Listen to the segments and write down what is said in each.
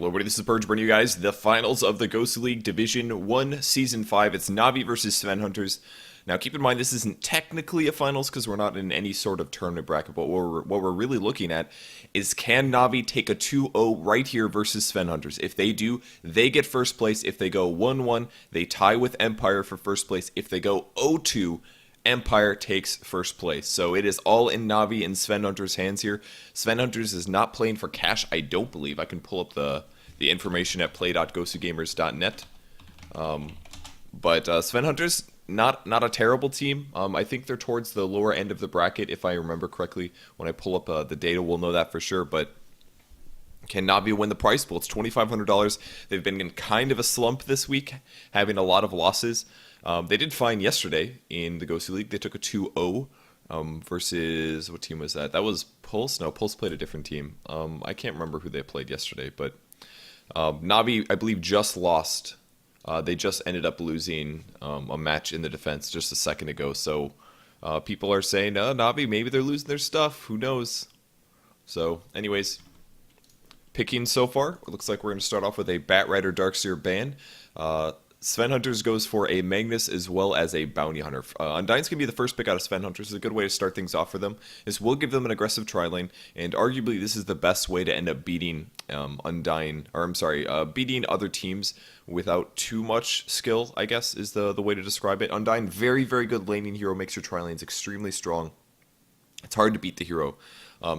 Hello everybody, this is Purge bringing you guys the finals of the GosuLeague Division 1 Season 5. It's Navi versus Svenhunterz. Now keep in mind this isn't technically a finals because we're not in any sort of tournament bracket, but what we're really looking at is can Navi take a 2-0 right here versus Svenhunterz. If they do, they get first place. If they go 1-1, they tie with Empire for first place. If they go 0-2, Empire takes first place. So it is all in Navi and Svenhunterz' hands here. Svenhunterz is not playing for cash, I don't believe. I can pull up the information at play.gosugamers.net. But Svenhunterz, not a terrible team. I think they're towards the lower end of the bracket, if I remember correctly. When I pull up the data, we'll know that for sure. But can Navi win the prize pool? It's $2,500. They've been in kind of a slump this week, having a lot of losses. They did fine yesterday in the GosuLeague. They took a 2-0 versus, what team was that? That was Pulse? No, Pulse played a different team. I can't remember who they played yesterday, but Navi, I believe, just lost. They just ended up losing a match in the defense just a second ago. So people are saying, Navi, maybe they're losing their stuff. Who knows? So anyways, picking so far, it looks like we're going to start off with a Batrider Darkseer ban. Svenhunterz goes for a Magnus as well as a Bounty Hunter. Undyne's going to be the first pick out of Svenhunterz. It's a good way to start things off for them. This will give them an aggressive tri-lane, and arguably this is the best way to end up beating beating other teams without too much skill, I guess, is the way to describe it. Undyne, very, very good laning hero, makes your tri-lanes extremely strong. It's hard to beat the hero.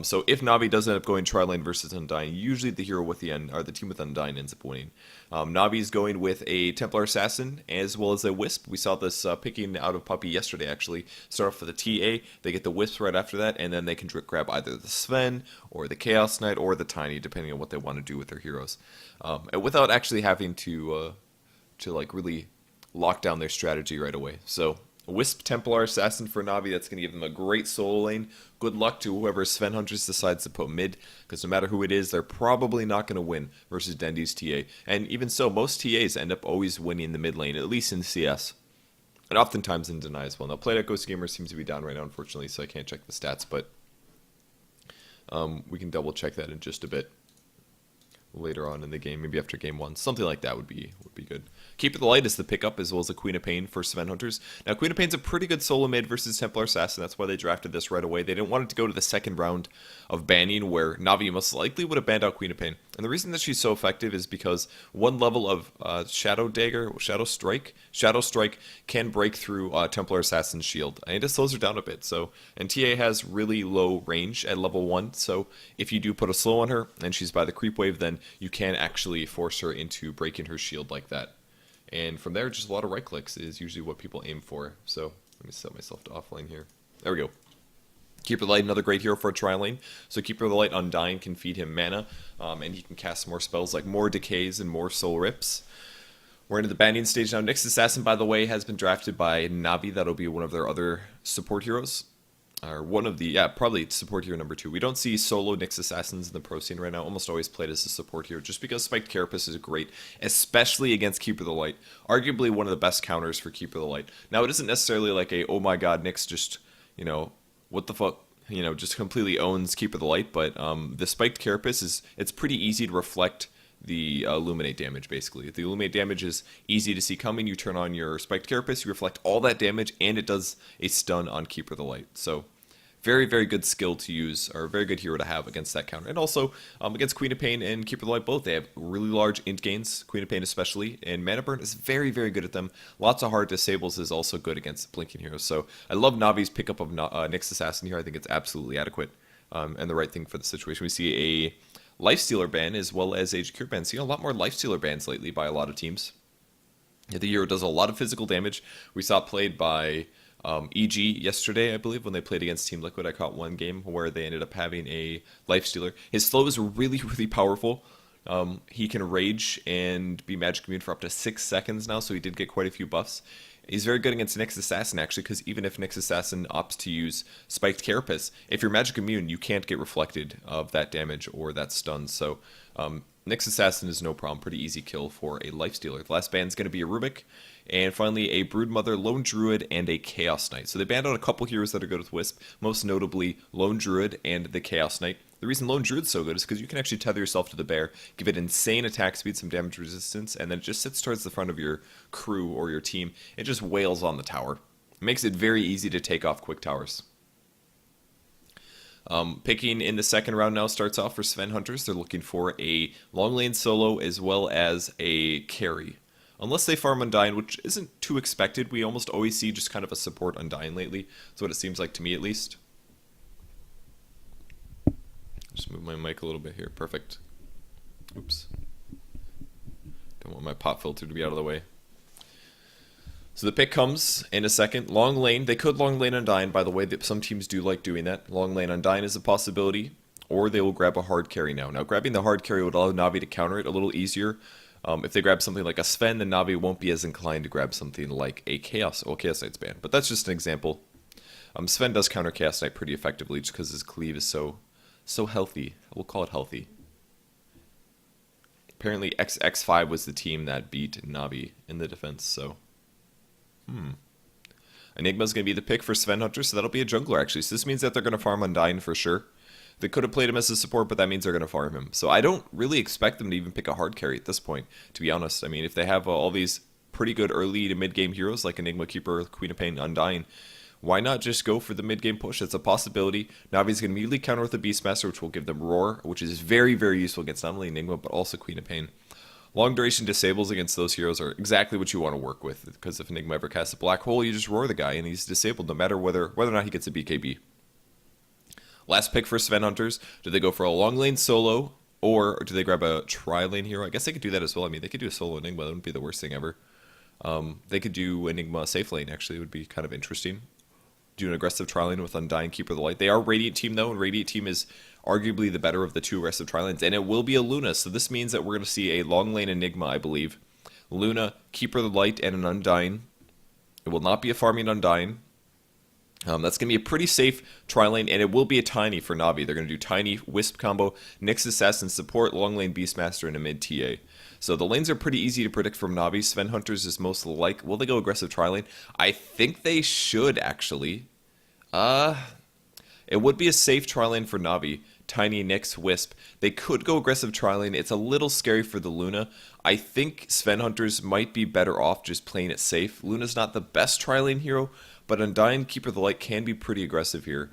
So if Navi does end up going tri-lane versus Undyne, usually the hero with the team with Undyne ends up winning. Navi's going with a Templar Assassin as well as a Wisp. We saw this picking out of Puppy yesterday, actually. Start off with a TA, they get the Wisp right after that, and then they can grab either the Sven or the Chaos Knight or the Tiny, depending on what they want to do with their heroes, and without actually having to like really lock down their strategy right away. So Wisp Templar Assassin for Navi, that's going to give them a great solo lane. Good luck to whoever Svenhunterz decides to put mid, because no matter who it is, they're probably not going to win versus dendi's TA. And even so, most TAs end up always winning the mid lane, at least in CS. And oftentimes in Deny as well. Now, play.gosugamers seems to be down right now, unfortunately, so I can't check the stats, but we can double check that in just a bit later on in the game, maybe after game 1. Something like that would be good. Keeper the Light is the pickup, as well as the Queen of Pain for Svenhunterz. Now, Queen of Pain's a pretty good solo mid versus Templar Assassin. That's why they drafted this right away. They didn't want it to go to the second round of banning, where Navi most likely would have banned out Queen of Pain. And the reason that she's so effective is because one level of Shadow Strike can break through Templar Assassin's shield, and it slows her down a bit. So, and TA has really low range at level 1, so if you do put a slow on her and she's by the creep wave, then you can actually force her into breaking her shield like that. And from there, just a lot of right clicks is usually what people aim for. So let me set myself to offlane here. There we go. Keeper the Light, another great hero for a tri-lane. So Keeper the Light Undyne can feed him mana, and he can cast more spells like more Decays and more Soul Rips. We're into the banning stage now. Nyx Assassin, by the way, has been drafted by Navi. That'll be one of their other support heroes. Or one of the, probably support hero number 2. We don't see solo Nyx Assassins in the pro scene right now. Almost always played as a support hero, just because Spiked Carapace is great, especially against Keeper the Light. Arguably one of the best counters for Keeper the Light. Now, it isn't necessarily like a, oh my god, Nyx just, what the fuck, just completely owns Keeper the Light, but the Spiked Carapace it's pretty easy to reflect the Illuminate damage, basically. If the Illuminate damage is easy to see coming, you turn on your Spiked Carapace, you reflect all that damage, and it does a stun on Keeper the Light. So very, very good skill to use, or a very good hero to have against that counter. And also, against Queen of Pain and Keeper the Light both, they have really large int gains, Queen of Pain especially, and Mana Burn is very, very good at them. Lots of hard disables is also good against Blinking heroes. So I love Navi's pickup of Nyx Assassin here. I think it's absolutely adequate, and the right thing for the situation. We see a Lifestealer ban as well as a Cure ban. Seen a lot more Lifestealer bans lately by a lot of teams. The hero does a lot of physical damage. We saw it played by EG yesterday, I believe, when they played against Team Liquid. I caught one game where they ended up having a Lifestealer. His slow is really, really powerful. He can rage and be magic immune for up to 6 seconds now, so he did get quite a few buffs. He's very good against Nyx Assassin, actually, because even if Nyx Assassin opts to use Spiked Carapace, if you're magic immune, you can't get reflected of that damage or that stun. So Nyx Assassin is no problem. Pretty easy kill for a Lifestealer. The last ban's going to be a Rubik, And finally, a Broodmother, Lone Druid, and a Chaos Knight. So they banned out a couple heroes that are good with Wisp, most notably Lone Druid and the Chaos Knight. The reason Lone Druid's so good is because you can actually tether yourself to the bear, give it insane attack speed, some damage resistance, and then it just sits towards the front of your crew or your team. It just wails on the tower. It makes it very easy to take off quick towers. Picking in the second round now starts off for Svenhunterz. They're looking for a long lane solo as well as a carry. Unless they farm Undying, which isn't too expected. We almost always see just kind of a support Undying lately. That's what it seems like to me at least. Just move my mic a little bit here. Perfect. Oops. Don't want my pop filter to be out of the way. So the pick comes in a second. Long lane. They could long lane Undying, by the way. Some teams do like doing that. Long lane Undying is a possibility. Or they will grab a hard carry now. Now, grabbing the hard carry would allow Navi to counter it a little easier. If they grab something like a Sven, then Navi won't be as inclined to grab something like a Chaos. Well, Chaos Knight's banned, but that's just an example. Sven does counter Chaos Knight pretty effectively just because his cleave is so healthy. We'll call it healthy. Apparently X5 was the team that beat Navi in the defense, so... Enigma's going to be the pick for Svenhunterz, so that'll be a jungler actually. So this means that they're going to farm Undying for sure. They could have played him as a support, but that means they're going to farm him. So I don't really expect them to even pick a hard carry at this point, to be honest. I mean, if they have all these pretty good early to mid-game heroes like Enigma, Keeper, Queen of Pain, Undying, why not just go for the mid-game push? It's a possibility. Navi's going to immediately counter with the Beastmaster, which will give them Roar, which is very, very useful against not only Enigma, but also Queen of Pain. Long duration disables against those heroes are exactly what you want to work with, because if Enigma ever casts a black hole, you just roar the guy, and he's disabled no matter whether or not he gets a BKB. Last pick for Svenhunterz. Do they go for a long lane solo, or do they grab a tri-lane hero? I guess they could do that as well. I mean, they could do a solo Enigma. That wouldn't be the worst thing ever. They could do Enigma safe lane, actually. It would be kind of interesting. Do an aggressive tri-lane with Undying, Keeper of the Light. They are Radiant Team, though, and Radiant Team is arguably the better of the two aggressive tri-lanes, and it will be a Luna, so this means that we're going to see a long lane Enigma, I believe. Luna, Keeper of the Light, and an Undying. It will not be a farming Undying. That's going to be a pretty safe tri-lane, and it will be a Tiny for Navi. They're going to do Tiny, Wisp combo, Nyx Assassin support, long lane Beastmaster, and a mid TA. So the lanes are pretty easy to predict from Navi. Svenhunterz is most like... Will they go aggressive tri-lane? I think they should, actually. It would be a safe tri-lane for Navi. Tiny, Nyx, Wisp. They could go aggressive tri-lane. It's a little scary for the Luna. I think Svenhunterz might be better off just playing it safe. Luna's not the best tri-lane hero, but Undying, Keeper of the Light can be pretty aggressive here.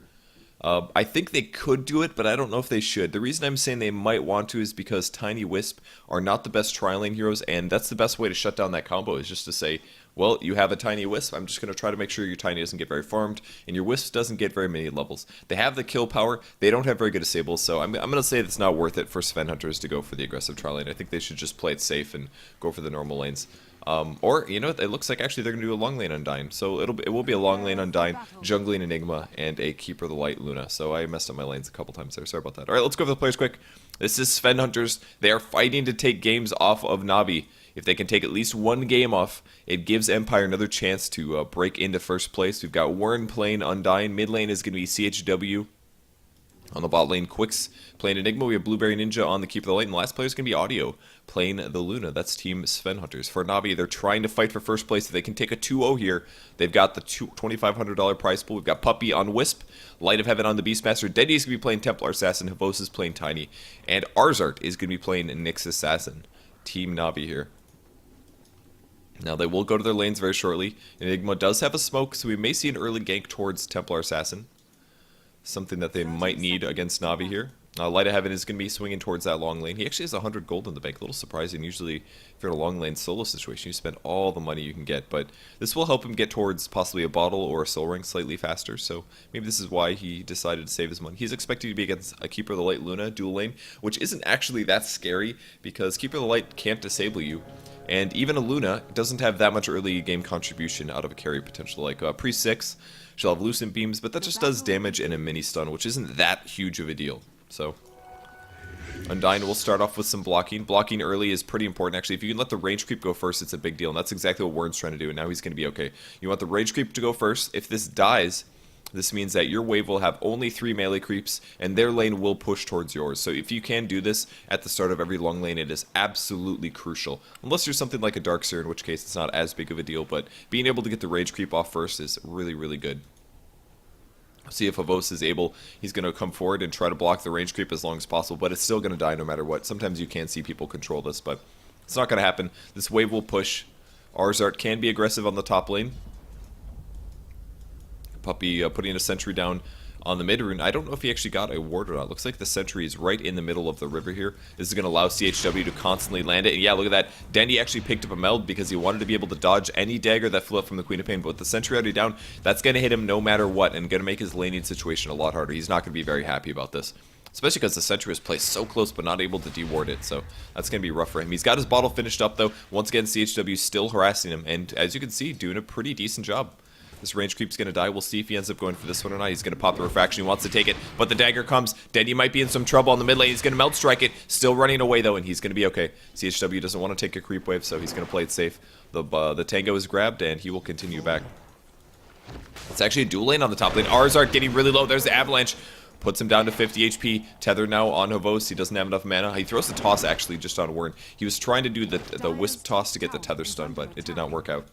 I think they could do it, but I don't know if they should. The reason I'm saying they might want to is because Tiny, Wisp are not the best tri-lane heroes, and that's the best way to shut down that combo, is just to say, well, you have a Tiny Wisp. I'm just going to try to make sure your Tiny doesn't get very farmed, and your Wisp doesn't get very many levels. They have the kill power. They don't have very good disables, so I'm going to say it's not worth it for Svenhunterz to go for the aggressive tri-lane. I think they should just play it safe and go for the normal lanes. Or, you know, it looks like actually they're going to do a long lane Undying. So it will be a long lane Undying, jungling Enigma, and a Keeper of the Light Luna. So I messed up my lanes a couple times there. Sorry about that. Alright, let's go for the players quick. This is Svenhunterz. They are fighting to take games off of Navi. If they can take at least one game off, it gives Empire another chance to break into first place. We've got Warren playing Undying. Mid lane is going to be CHW. On the bot lane, Quicks playing Enigma. We have Blueberry Ninja on the Keeper of the Light. And the last player is going to be Audio playing the Luna. That's Team Svenhunterz. For Navi, they're trying to fight for first place. If they can take a 2-0 here, they've got the $2,500 prize pool. We've got Puppy on Wisp, Light of Heaven on the Beastmaster. Dendi is going to be playing Templar Assassin. Havos is playing Tiny. And Arzart is going to be playing Nyx Assassin. Team Navi here. Now, they will go to their lanes very shortly. Enigma does have a smoke, so we may see an early gank towards Templar Assassin. Something that they might need against Navi here. Light of Heaven is going to be swinging towards that long lane. He actually has 100 gold in the bank. A little surprising. Usually, if you're in a long lane solo situation, you spend all the money you can get. But this will help him get towards possibly a bottle or a soul ring slightly faster. So maybe this is why he decided to save his money. He's expected to be against a Keeper of the Light Luna dual lane, which isn't actually that scary because Keeper of the Light can't disable you. And even a Luna doesn't have that much early game contribution out of a carry potential. Like Pre-6, she'll have Lucent Beams, but that just does damage and a mini stun, which isn't that huge of a deal. So, Undying will start off with some blocking. Blocking early is pretty important, actually. If you can let the range creep go first, it's a big deal. And that's exactly what Warren's trying to do, and now he's going to be okay. You want the range creep to go first. If this dies, This means that your wave will have only 3 melee creeps, and their lane will push towards yours. So if you can do this at the start of every long lane, it is absolutely crucial. Unless you're something like a Darkseer, in which case it's not as big of a deal, but being able to get the rage creep off first is really, really good. See if Havos is able, he's going to come forward and try to block the range creep as long as possible, but it's still going to die no matter what. Sometimes you can see people control this, but it's not going to happen. This wave will push. Arzart can be aggressive on the top lane. Puppy putting a sentry down on the mid rune. I don't know if he actually got a ward or not. Looks like the sentry is right in the middle of the river here. This is going to allow CHW to constantly land it. And yeah, look at that. Dendi actually picked up a meld because he wanted to be able to dodge any dagger that flew up from the Queen of Pain. But with the sentry already down, that's going to hit him no matter what and going to make his laning situation a lot harder. He's not going to be very happy about this. Especially because the sentry was placed so close but not able to deward it. So that's going to be rough for him. He's got his bottle finished up though. Once again, CHW still harassing him. And as you can see, doing a pretty decent job. This range creep's going to die. We'll see if he ends up going for this one or not. He's going to pop the refraction. He wants to take it, but the dagger comes. Dendi might be in some trouble on the mid lane. He's going to melt strike it. Still running away, though, and he's going to be okay. CHW doesn't want to take a creep wave, so he's going to play it safe. The tango is grabbed, and he will continue back. It's actually a dual lane on the top lane. Arzart getting really low. There's the avalanche. Puts him down to 50 HP. Tether now on Havos. He doesn't have enough mana. He throws the toss, actually, just on Wern. He was trying to do the wisp toss to get the tether stun, but it did not work out.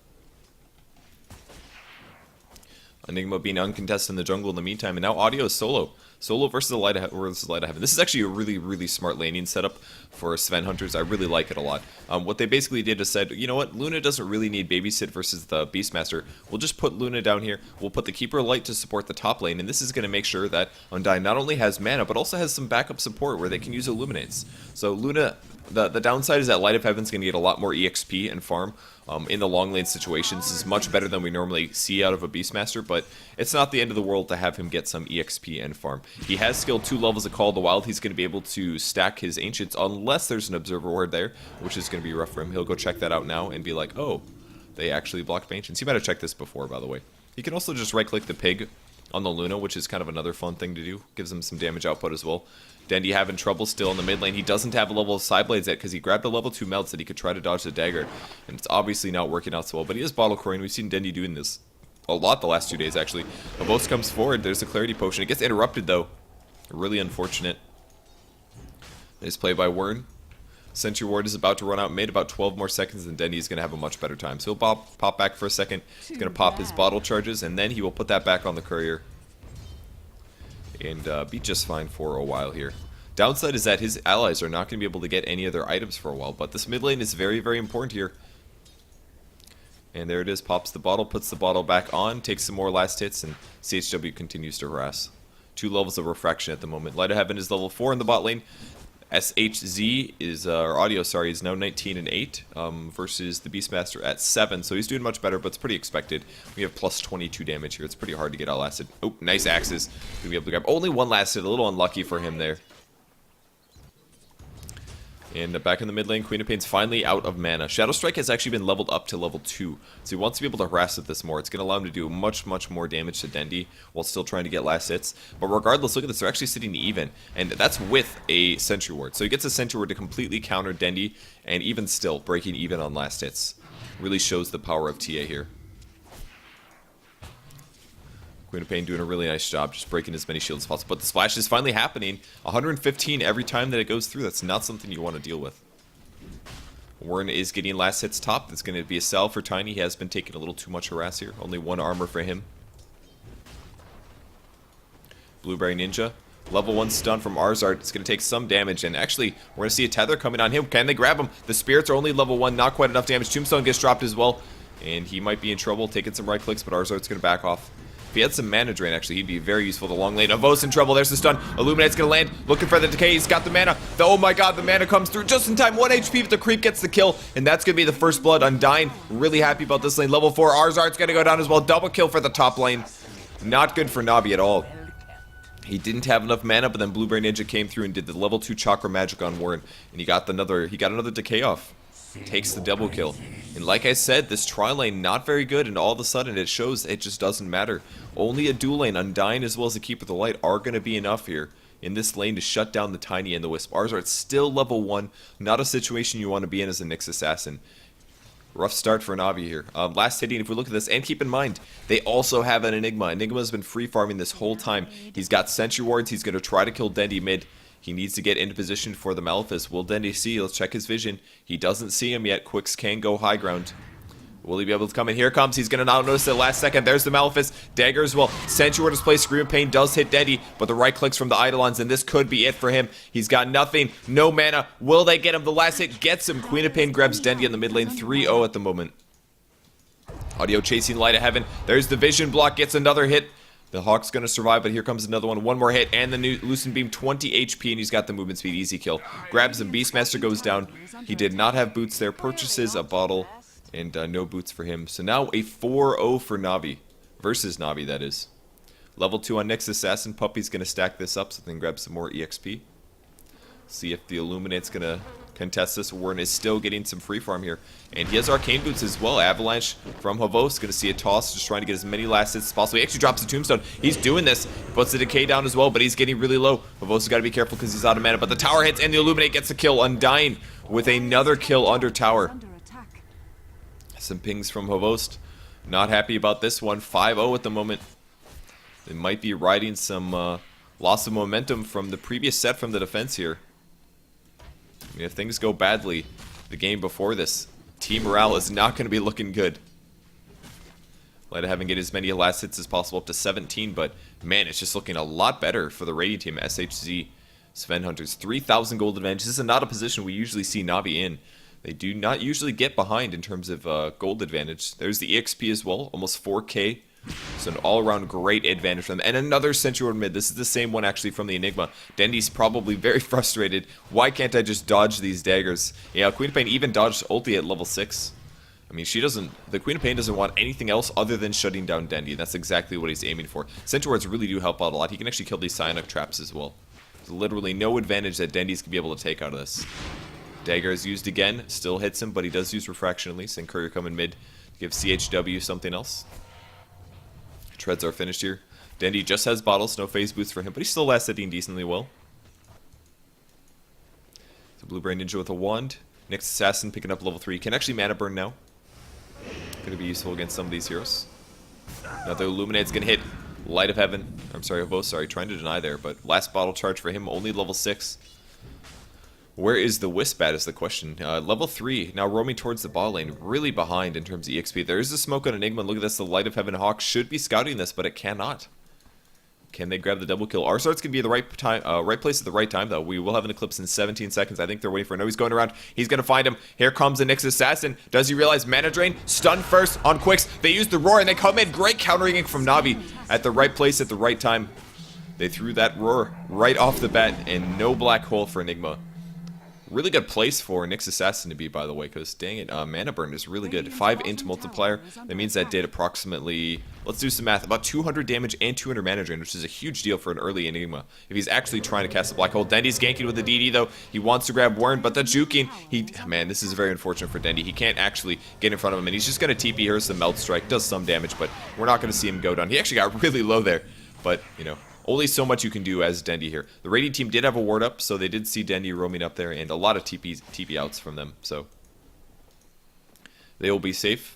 Enigma being uncontested in the jungle in the meantime, and now Audio is solo. Solo versus the Light of Heaven. This is actually a really, really smart laning setup for Svenhunterz. I really like it a lot. What they basically did is said, you know what, Luna doesn't really need babysit versus the Beastmaster. We'll just put Luna down here. We'll put the Keeper Light to support the top lane, and this is going to make sure that Undyne not only has mana, but also has some backup support where they can use Illuminates. So Luna, the downside is that Light of Heaven's going to get a lot more EXP and farm. In the long lane situations. This is much better than we normally see out of a Beastmaster, but it's not the end of the world to have him get some EXP and farm. He has skill 2 levels of Call of the Wild. He's going to be able to stack his Ancients unless there's an Observer Ward there, which is going to be rough for him. He'll go check that out now and be like, oh, they actually blocked my Ancients. He might have checked this before, by the way. He can also just right-click the pig on the Luna, which is kind of another fun thing to do. Gives him some damage output as well. Dendi having trouble still in the mid lane. He doesn't have a level of Sideblades yet because he grabbed a level 2 melts that he could try to dodge the dagger. And it's obviously not working out so well, but he is bottle coring. We've seen Dendi doing this a lot the last 2 days, actually. Avos comes forward. There's a Clarity Potion. It gets interrupted, though. Really unfortunate. Nice play by Wern. Sentry Ward is about to run out mid, about 12 more seconds, and Dendi is going to have a much better time. So he'll pop back for a second. He's going to pop his bottle charges, and then he will put that back on the courier. And be just fine for a while here. Downside is that his allies are not going to be able to get any other items for a while, but this mid lane is very, very important here. And there it is, pops the bottle, puts the bottle back on, takes some more last hits, and CHW continues to harass. 2 levels of refraction at the moment. Light of Heaven is level 4 in the bot lane. SHZ is, or Audio, sorry, is now 19 and 8 versus the Beastmaster at 7. So he's doing much better, but it's pretty expected. We have plus 22 damage here. It's pretty hard to get outlasted. Oh, nice axes. Gonna be able to grab only 1 last hit. A little unlucky for him there. And back in the mid lane, Queen of Pain's finally out of mana. Shadow Strike has actually been leveled up to level 2, so he wants to be able to harass with this more. It's going to allow him to do much, much more damage to Dendi while still trying to get last hits. But regardless, look at this, they're actually sitting even, and that's with a Sentry Ward. So he gets a Sentry Ward to completely counter Dendi, and even still, breaking even on last hits. Really shows the power of TA here. Queen of Pain doing a really nice job, just breaking as many shields as possible. But the splash is finally happening. 115 every time that it goes through. That's not something you want to deal with. Wern is getting last hits top. That's going to be a sell for Tiny. He has been taking a little too much harass here. Only 1 armor for him. Blueberry Ninja. Level 1 stun from Arzart. It's going to take some damage. And actually, we're going to see a tether coming on him. Can they grab him? The spirits are only level 1. Not quite enough damage. Tombstone gets dropped as well. And he might be in trouble, taking some right clicks, but Arzart's going to back off. If he had some mana drain, actually, he'd be very useful. The long lane. Avos in trouble. There's the stun. Illuminate's going to land. Looking for the decay. He's got the mana. Oh my god, the mana comes through just in time. 1 HP, but the creep gets the kill. And that's going to be the first blood. Undyne. Really happy about this lane. Level 4. Arzart's going to go down as well. Double kill for the top lane. Not good for Navi at all. He didn't have enough mana, but then Blueberry Ninja came through and did the level 2 Chakra Magic on Wern. And he got another decay off. Takes the double kill. And like I said, this tri lane not very good, and all of a sudden it shows it just doesn't matter. Only a dual lane, Undyne as well as a Keeper of the Light, are going to be enough here in this lane to shut down the Tiny and the Wisp. Arzart's still level 1, not a situation you want to be in as a Nyx Assassin. Rough start for Navi here. Last hitting, if we look at this, and keep in mind, they also have an Enigma. Enigma's been free farming this whole time. He's got sentry wards. He's going to try to kill Dendi mid. He needs to get into position for the Malefice. Will Dendi see? Let's check his vision. He doesn't see him yet. Quicks can go high ground. Will he be able to come in? Here comes. He's going to not notice it last second. There's the Malefice. Dagger as well. Sentry ward is placed. Scream of Pain does hit Dendi, but the right clicks from the Eidolons, and this could be it for him. He's got nothing. No mana. Will they get him? The last hit gets him. Queen of Pain grabs Dendi in the mid lane. 3-0 at the moment. Audio chasing Light of Heaven. There's the vision block. Gets another hit. The Hawk's going to survive, but here comes another one. One more hit, and the new Lucent Beam, 20 HP, and he's got the movement speed. Easy kill. Grabs him. Beastmaster goes down. He did not have boots there. Purchases a bottle. And no boots for him. So now a 4-0 for Navi. Versus Navi, that is. Level 2 on Nyx Assassin. Puppy's going to stack this up so then grab some more EXP. See if the Illuminate's going to contest this. Warren is still getting some free farm here. And he has Arcane Boots as well. Avalanche from Havos. Going to see a toss. Just trying to get as many last hits as possible. He actually drops the Tombstone. He's doing this. He puts the Decay down as well, but he's getting really low. Havos has got to be careful because he's out of mana. But the tower hits and the Illuminate gets the kill. Undying with another kill under tower. Some pings from Hovost. Not happy about this one. 5-0 at the moment. They might be riding some loss of momentum from the previous set from the defense here. I mean, if things go badly the game before this, team morale is not going to be looking good. Light of Heaven get as many last hits as possible, up to 17, but man, it's just looking a lot better for the Radiant team. SHZ, Svenhunterz, 3,000 gold advantage. This is not a position we usually see Navi in. They do not usually get behind in terms of gold advantage. There's the EXP as well, almost 4k. So an all-around great advantage for them. And another Sentry Ward mid. This is the same one actually from the Enigma. Dendi's probably very frustrated. Why can't I just dodge these daggers? Yeah, Queen of Pain even dodged ulti at level 6. I mean, the Queen of Pain doesn't want anything else other than shutting down Dendi. That's exactly what he's aiming for. Sentry Wards really do help out a lot. He can actually kill these Psionic traps as well. There's literally no advantage that Dendi's can be able to take out of this. Dagger is used again, still hits him, but he does use Refraction at least. And Courier coming mid to give CHW something else. Treads are finished here. Dendi just has bottles, no phase boots for him, but he's still last hitting decently well. So Blue Brain Ninja with a wand. Nyx Assassin picking up level 3. Can actually mana burn now. Going to be useful against some of these heroes. Now the Illuminate's going to hit Light of Heaven. I'm sorry, Hobo, sorry, trying to deny there, but last bottle charge for him, only level 6. Where is the Wisp at is the question. Level 3, now roaming towards the bot lane, really behind in terms of EXP. There is a smoke on Enigma, look at this, the Light of Heaven Hawk should be scouting this, but it cannot. Can they grab the double kill? Arsart's going to be at the right time, right place at the right time, though. We will have an Eclipse in 17 seconds. I think they're waiting for it. No, he's going around. He's going to find him. Here comes the Nyx Assassin. Does he realize mana drain? Stun first on Quicks. They use the Roar, and they come in. Great countering from Navi at the right place at the right time. They threw that Roar right off the bat, and no black hole for Enigma. Really good place for Nyx Assassin to be, by the way, because dang it, mana burn is really good. 5 int multiplier. That means that did approximately, let's do some math, about 200 damage and 200 mana drain, which is a huge deal for an early Enigma. If he's actually trying to cast a black hole. Dendi's ganking with the DD though. He wants to grab Warren, but the juking, man, this is very unfortunate for Dendi. He can't actually get in front of him, and he's just going to TP. Here's the Melt Strike, does some damage, but we're not going to see him go down. He actually got really low there, but, you know. Only so much you can do as Dendi here. The Radiant team did have a ward up, so they did see Dendi roaming up there, and a lot of TP outs from them, so they will be safe.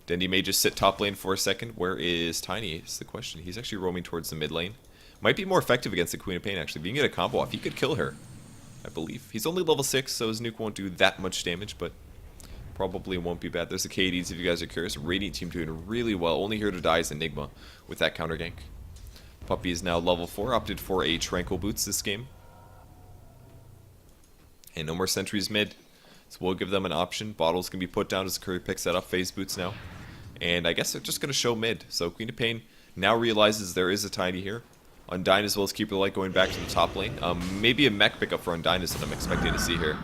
Dendi may just sit top lane for a second. Where is Tiny is the question. He's actually roaming towards the mid lane. Might be more effective against the Queen of Pain, actually. If you can get a combo off, he could kill her, I believe. He's only level 6, so his nuke won't do that much damage, but probably won't be bad. There's the KDs if you guys are curious. Radiant team doing really well. Only here to die is Enigma with that counter gank. Puppy is now level 4, opted for a Tranquil Boots this game. And no more sentries mid, so we'll give them an option. Bottles can be put down as Curry picks that up, phase boots now. And I guess they're just going to show mid. So Queen of Pain now realizes there is a Tiny here. Undyne as well as Keeper of the Light going back to the top lane. Maybe a mech pickup for Undyne is what I'm expecting to see here.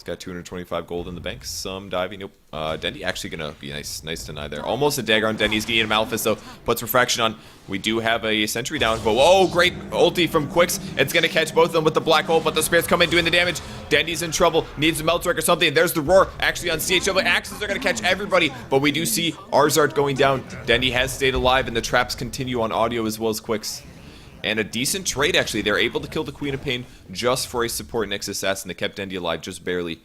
Got 225 gold in the bank. Some diving. Nope. Dendi actually gonna be nice deny there. Almost a dagger on Dendi. He's getting a Malefice though. Puts Refraction on. We do have a sentry down. But whoa, great ulti from Quicks. It's gonna catch both of them with the black hole, but the spirits come in doing the damage. Dendi's in trouble. Needs a Melt Strike or something. There's the Roar. Actually on CHW. Axes are gonna catch everybody. But we do see Arzart going down. Dendi has stayed alive, and the traps continue on audio as well as Quicks. And a decent trade, actually. They're able to kill the Queen of Pain just for a support Nyx Assassin that kept Dendi alive just barely.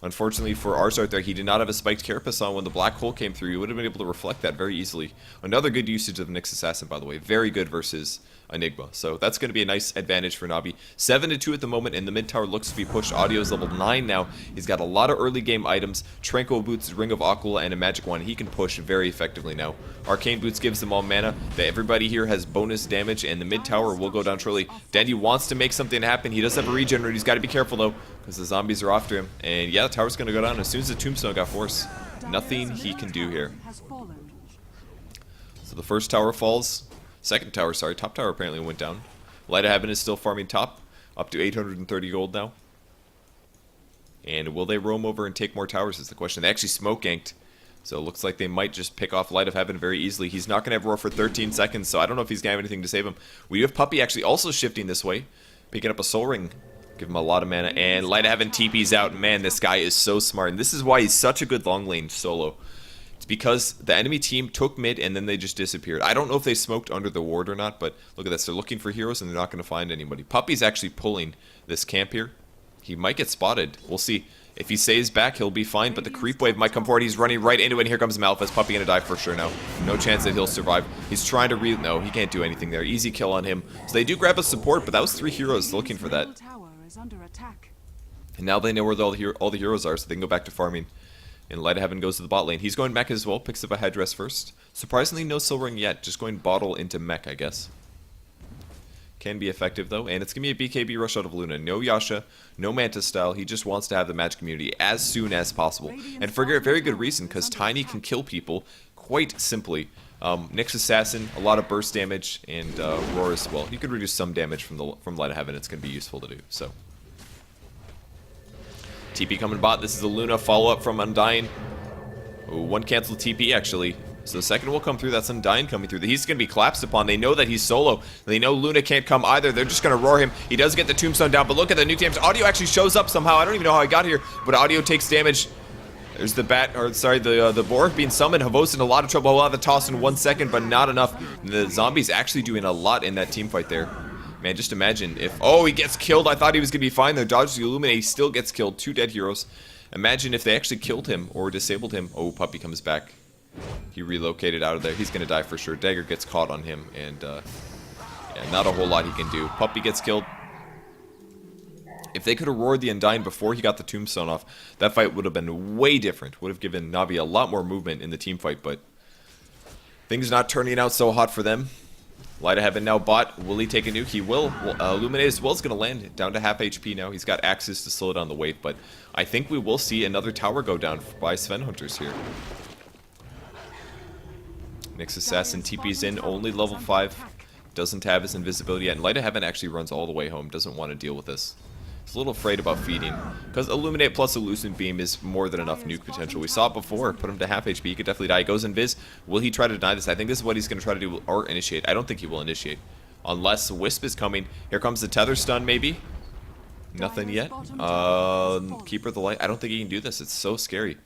Unfortunately for Arzart there, he did not have a spiked Carapace on when the black hole came through. He would have been able to reflect that very easily. Another good usage of Nyx Assassin, by the way. Very good versus Enigma. So that's going to be a nice advantage for Navi. 7-2 at the moment, and the mid tower looks to be pushed. Audio's level 9 now. He's got a lot of early game items. Tranquil Boots, Ring of Aquila, and a Magic Wand. He can push very effectively now. Arcane Boots gives them all mana. Everybody here has bonus damage, and the mid tower will go down shortly. Dendi wants to make something happen. He does have a regenerate. He's got to be careful, though, because the zombies are after him. And yeah, the tower's going to go down as soon as the Tombstone got forced. Nothing he can do here. So the first tower falls. Second tower, sorry. Top tower apparently went down. Light of Heaven is still farming top. Up to 830 gold now. And will they roam over and take more towers is the question. They actually smoke ganked. So it looks like they might just pick off Light of Heaven very easily. He's not going to have Roar for 13 seconds, so I don't know if he's going to have anything to save him. We have Puppey actually also shifting this way. Picking up a Soul Ring. Give him a lot of mana. And Light of Heaven TP's out. Man, this guy is so smart. And this is why he's such a good long lane solo. It's because the enemy team took mid and then they just disappeared. I don't know if they smoked under the ward or not, but look at this. They're looking for heroes and they're not going to find anybody. Puppey's actually pulling this camp here. He might get spotted. We'll see. If he stays back, he'll be fine, but the creep wave might come forward. He's running right into it, and here comes Malphas. Puppey gonna die for sure now. No chance that he'll survive. He's trying to no, he can't do anything there. Easy kill on him. So they do grab a support, but that was 3 heroes looking for that. And now they know where all the heroes are, so they can go back to farming. And Light of Heaven goes to the bot lane. He's going mech as well, picks up a headdress first. Surprisingly, no Soul Ring yet, just going bottle into mech, I guess. Can be effective though, and it's going to be a BKB rush out of Luna. No Yasha, no Mantis style. He just wants to have the magic community as soon as possible. And for a very good reason, because Tiny can kill people quite simply. Nyx Assassin, a lot of burst damage, and Roar as well. You could reduce some damage from Light of Heaven. It's going to be useful to do, so. TP coming bot. This is a Luna follow-up from Undying. Ooh, one cancel TP actually. So the second will come through. That's Undying coming through. He's going to be collapsed upon. They know that he's solo. They know Luna can't come either. They're just going to roar him. He does get the Tombstone down, but look at the new damage. Audio actually shows up somehow. I don't even know how I got here, but Audio takes damage. There's the bat, or sorry, the boar being summoned. Havos in a lot of trouble. He'll have the toss in 1 second, but not enough. The zombies actually doing a lot in that team fight there. Man, just imagine if... Oh, he gets killed. I thought he was going to be fine there. Dodges the Illuminate. He still gets killed. 2 dead heroes. Imagine if they actually killed him or disabled him. Oh, Puppey comes back. He relocated out of there. He's going to die for sure. Dagger gets caught on him, and yeah, not a whole lot he can do. Puppey gets killed. If they could have roared the Undying before he got the Tombstone off, that fight would have been way different. Would have given Navi a lot more movement in the team fight, but things not turning out so hot for them. Light of Heaven now bot. Will he take a nuke? He will. Illuminate as well is going to land down to half HP now. He's got axes to slow down the wave, but I think we will see another tower go down by Svenhunterz here. Nyx Assassin TP's in, only level 5. Doesn't have his invisibility yet. And Light of Heaven actually runs all the way home. Doesn't want to deal with this. He's a little afraid about feeding. Because Illuminate plus Elucent Beam is more than enough nuke potential. We saw it before. Put him to half HP. He could definitely die. He goes invis. Will he try to deny this? I think this is what he's going to try to do. Or initiate. I don't think he will initiate. Unless Wisp is coming. Here comes the Tether Stun maybe. Nothing yet. Keeper of the Light. I don't think he can do this. It's so scary.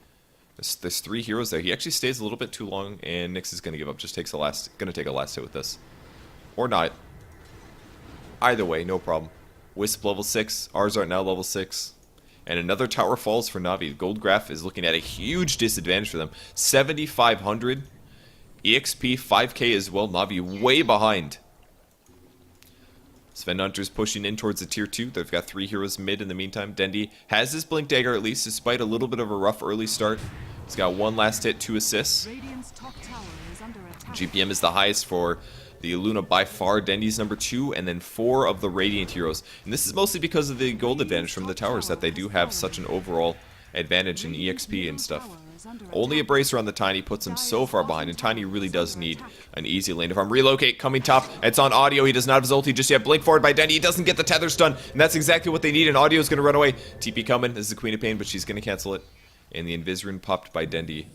There's 3 heroes there. He actually stays a little bit too long, and Nyx is going to give up. Just takes going to take a last hit with this. Or not. Either way, no problem. Wisp level 6. Arzart now level 6. And another tower falls for Navi. Gold Graph is looking at a huge disadvantage for them. 7,500. EXP 5k as well. Navi way behind. Svenhunterz pushing in towards the tier 2. They've got 3 heroes mid in the meantime. Dendi has his Blink Dagger at least, despite a little bit of a rough early start. He's got 1 last hit, 2 assists. GPM is the highest for the Luna by far. Dendi's number 2, and then 4 of the Radiant heroes. And this is mostly because of the gold advantage from the towers, that they do have such an overall advantage in EXP and stuff. Only a Bracer on the Tiny puts him so far behind, and Tiny really does need an easy lane. If I'm relocate coming top, it's on Audio. He does not have his ulti just yet. Blink forward by Dendi. He doesn't get the tether stun, and that's exactly what they need, and Audio is going to run away. TP coming. This is the Queen of Pain, but she's going to cancel it. And the Invis Rune popped by Dendi.